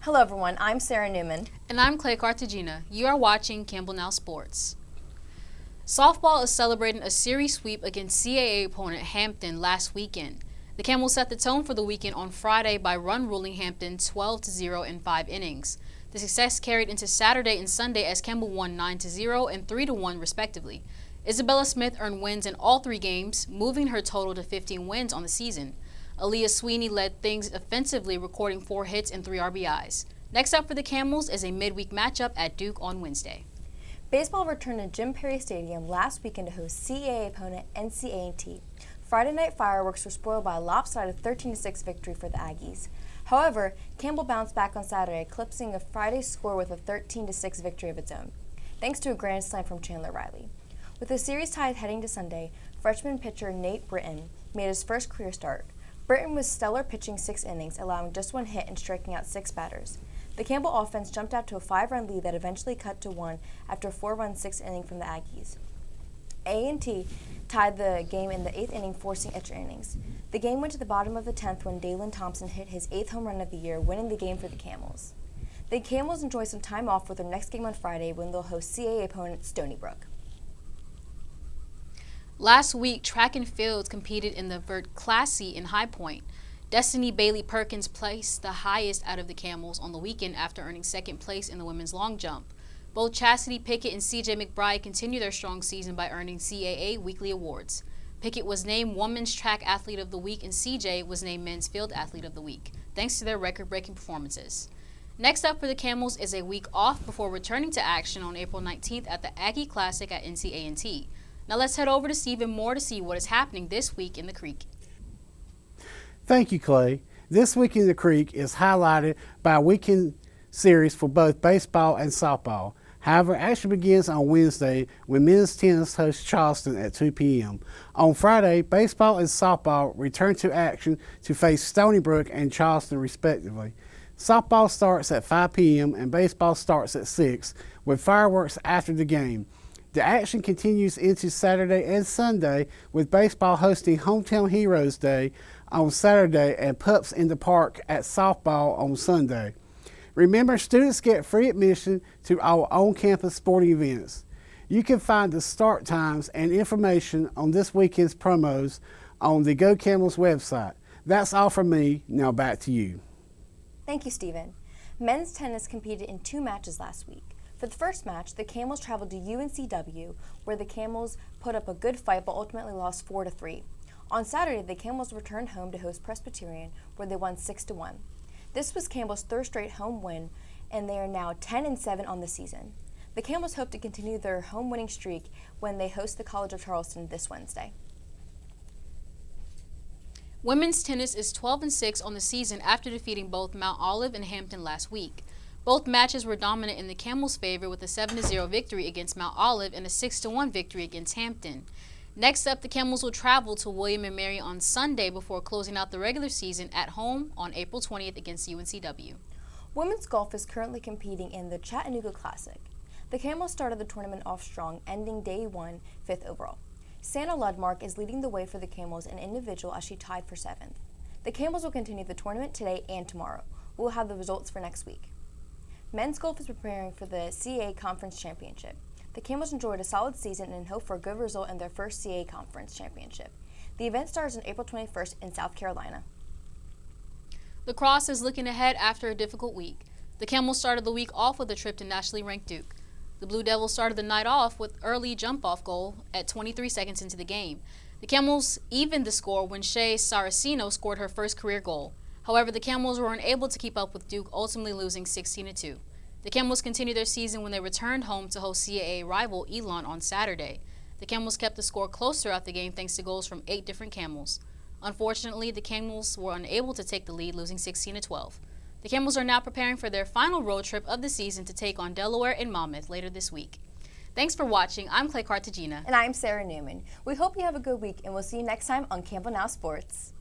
Hello everyone, I'm Sarah Newman. And I'm Clay Cartagena. You are watching Campbell Now Sports. Softball is celebrating a series sweep against CAA opponent Hampton last weekend. The Camels set the tone for the weekend on Friday by run-ruling Hampton 12-0 in 5 innings. The success carried into Saturday and Sunday as Campbell won 9-0 and 3-1 respectively. Isabella Smith earned wins in all 3 games, moving her total to 15 wins on the season. Aaliyah Sweeney led things offensively, recording 4 hits and 3 RBIs. Next up for the Camels is a midweek matchup at Duke on Wednesday. Baseball returned to Jim Perry Stadium last weekend to host CAA opponent NCA&T. Friday night fireworks were spoiled by a lopsided 13-6 victory for the Aggies. However, Campbell bounced back on Saturday, eclipsing a Friday's score with a 13-6 victory of its own, thanks to a grand slam from Chandler Riley. With the series tied heading to Sunday, freshman pitcher Nate Britton made his first career start. Britton was stellar, pitching 6 innings, allowing just 1 hit and striking out 6 batters. The Campbell offense jumped out to a 5-run lead that eventually cut to 1 after a 4-run 6th inning from the Aggies. A&T tied the game in the 8th inning, forcing extra innings. The game went to the bottom of the 10th when Dalen Thompson hit his 8th home run of the year, winning the game for the Camels. The Camels enjoy some time off with their next game on Friday when they'll host CAA opponent Stony Brook. Last week, track and field competed in the Vert Classy in High Point. Destiny Bailey Perkins placed the highest out of the Camels on the weekend after earning 2nd place in the women's long jump. Both Chastity Pickett and CJ McBride continue their strong season by earning CAA weekly awards. Pickett was named Women's Track Athlete of the Week and CJ was named Men's Field Athlete of the Week, thanks to their record-breaking performances. Next up for the Camels is a week off before returning to action on April 19th at the Aggie Classic at NCA&T. Now let's head over to Stephen Moore to see what is happening this week in the Creek. Thank you, Clay. This week in the Creek is highlighted by a weekend series for both baseball and softball. However, action begins on Wednesday when men's tennis hosts Charleston at 2 p.m. On Friday, baseball and softball return to action to face Stony Brook and Charleston respectively. Softball starts at 5 p.m. and baseball starts at 6 with fireworks after the game. The action continues into Saturday and Sunday with baseball hosting Hometown Heroes Day on Saturday and Pups in the Park at softball on Sunday. Remember, students get free admission to our on-campus sporting events. You can find the start times and information on this weekend's promos on the Go Camels website. That's all from me. Now back to you. Thank you, Stephen. Men's tennis competed in 2 matches last week. For the first match, the Camels traveled to UNCW, where the Camels put up a good fight but ultimately lost 4-3. On Saturday, the Camels returned home to host Presbyterian, where they won 6-1. This was Campbell's 3rd straight home win, and they are now 10-7 on the season. The Camels hope to continue their home winning streak when they host the College of Charleston this Wednesday. Women's tennis is 12-6 on the season after defeating both Mount Olive and Hampton last week. Both matches were dominant in the Camels' favor with a 7-0 victory against Mount Olive and a 6-1 victory against Hampton. Next up, the Camels will travel to William & Mary on Sunday before closing out the regular season at home on April 20th against UNCW. Women's golf is currently competing in the Chattanooga Classic. The Camels started the tournament off strong, ending day 1 5th overall. Santa Ludmark is leading the way for the Camels in individual as she tied for 7th. The Camels will continue the tournament today and tomorrow. We'll have the results for next week. Men's golf is preparing for the CAA Conference Championship. The Camels enjoyed a solid season and hope for a good result in their first CAA Conference Championship. The event starts on April 21st in South Carolina. Lacrosse is looking ahead after a difficult week. The Camels started the week off with a trip to nationally ranked Duke. The Blue Devils started the night off with early jump-off goal at 23 seconds into the game. The Camels evened the score when Shea Saraceno scored her first career goal. However, the Camels were unable to keep up with Duke, ultimately losing 16-2. The Camels continued their season when they returned home to host CAA rival Elon on Saturday. The Camels kept the score close throughout the game thanks to goals from 8 different Camels. Unfortunately, the Camels were unable to take the lead, losing 16-12. The Camels are now preparing for their final road trip of the season to take on Delaware and Monmouth later this week. Thanks for watching. I'm Clay Cartagena. And I'm Sarah Newman. We hope you have a good week, and we'll see you next time on Campbell Now Sports.